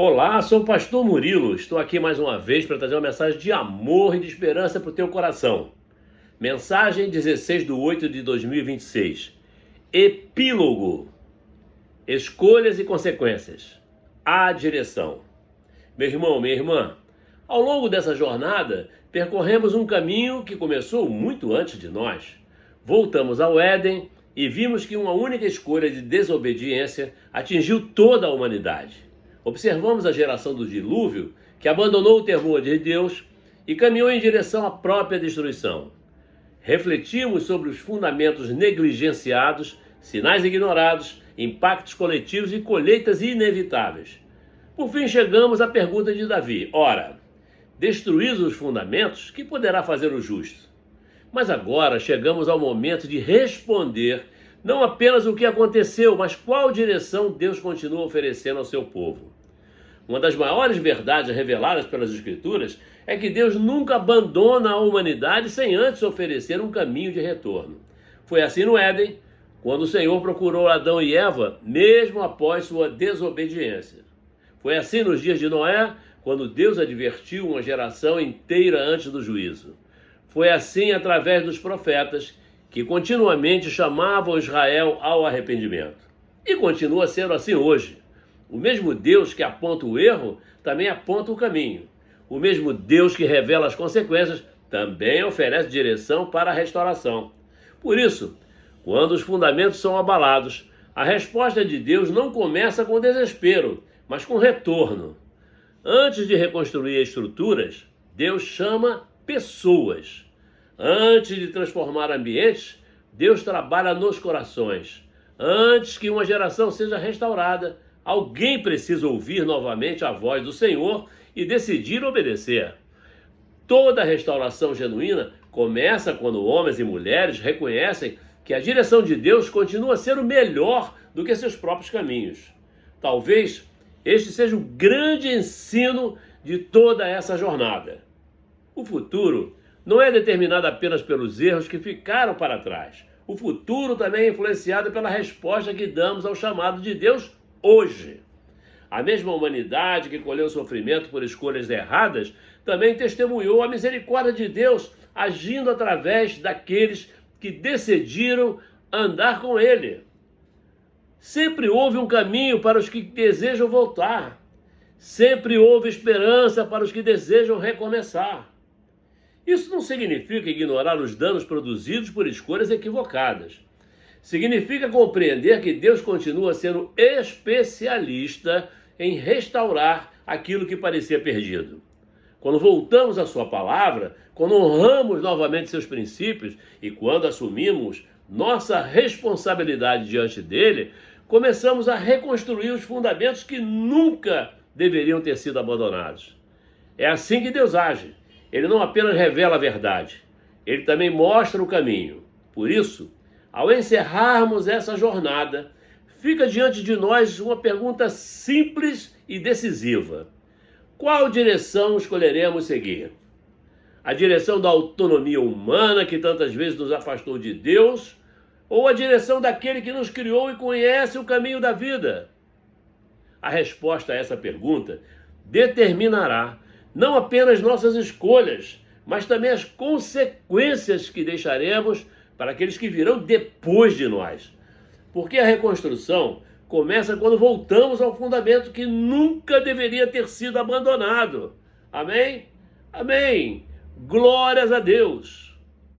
Olá, sou o pastor Murilo. Estou aqui mais uma vez para trazer uma mensagem de amor e de esperança para o teu coração. Mensagem 16/8/2026. Epílogo. Escolhas e consequências. A direção. Meu irmão, minha irmã, ao longo dessa jornada, percorremos um caminho que começou muito antes de nós. Voltamos ao Éden e vimos que uma única escolha de desobediência atingiu toda a humanidade. Observamos a geração do dilúvio, que abandonou o temor de Deus e caminhou em direção à própria destruição. Refletimos sobre os fundamentos negligenciados, sinais ignorados, impactos coletivos e colheitas inevitáveis. Por fim, chegamos à pergunta de Davi. Ora, destruídos os fundamentos, que poderá fazer o justo? Mas agora chegamos ao momento de responder não apenas o que aconteceu, mas qual direção Deus continua oferecendo ao seu povo. Uma das maiores verdades reveladas pelas Escrituras é que Deus nunca abandona a humanidade sem antes oferecer um caminho de retorno. Foi assim no Éden, quando o Senhor procurou Adão e Eva, mesmo após sua desobediência. Foi assim nos dias de Noé, quando Deus advertiu uma geração inteira antes do juízo. Foi assim através dos profetas, que continuamente chamavam Israel ao arrependimento. E continua sendo assim hoje. O mesmo Deus que aponta o erro, também aponta o caminho. O mesmo Deus que revela as consequências, também oferece direção para a restauração. Por isso, quando os fundamentos são abalados, a resposta de Deus não começa com desespero, mas com retorno. Antes de reconstruir estruturas, Deus chama pessoas. Antes de transformar ambientes, Deus trabalha nos corações. Antes que uma geração seja restaurada, alguém precisa ouvir novamente a voz do Senhor e decidir obedecer. Toda restauração genuína começa quando homens e mulheres reconhecem que a direção de Deus continua a ser o melhor do que seus próprios caminhos. Talvez este seja o grande ensino de toda essa jornada. O futuro não é determinado apenas pelos erros que ficaram para trás. O futuro também é influenciado pela resposta que damos ao chamado de Deus hoje. A mesma humanidade que colheu sofrimento por escolhas erradas também testemunhou a misericórdia de Deus agindo através daqueles que decidiram andar com Ele. Sempre houve um caminho para os que desejam voltar. Sempre houve esperança para os que desejam recomeçar. Isso não significa ignorar os danos produzidos por escolhas equivocadas. Significa compreender que Deus continua sendo especialista em restaurar aquilo que parecia perdido. Quando voltamos à sua palavra, quando honramos novamente seus princípios e quando assumimos nossa responsabilidade diante dele, começamos a reconstruir os fundamentos que nunca deveriam ter sido abandonados. É assim que Deus age. Ele não apenas revela a verdade, ele também mostra o caminho. Por isso, ao encerrarmos essa jornada, fica diante de nós uma pergunta simples e decisiva. Qual direção escolheremos seguir? A direção da autonomia humana que tantas vezes nos afastou de Deus, ou a direção daquele que nos criou e conhece o caminho da vida? A resposta a essa pergunta determinará não apenas nossas escolhas, mas também as consequências que deixaremos para aqueles que virão depois de nós. Porque a reconstrução começa quando voltamos ao fundamento que nunca deveria ter sido abandonado. Amém? Amém. Glórias a Deus.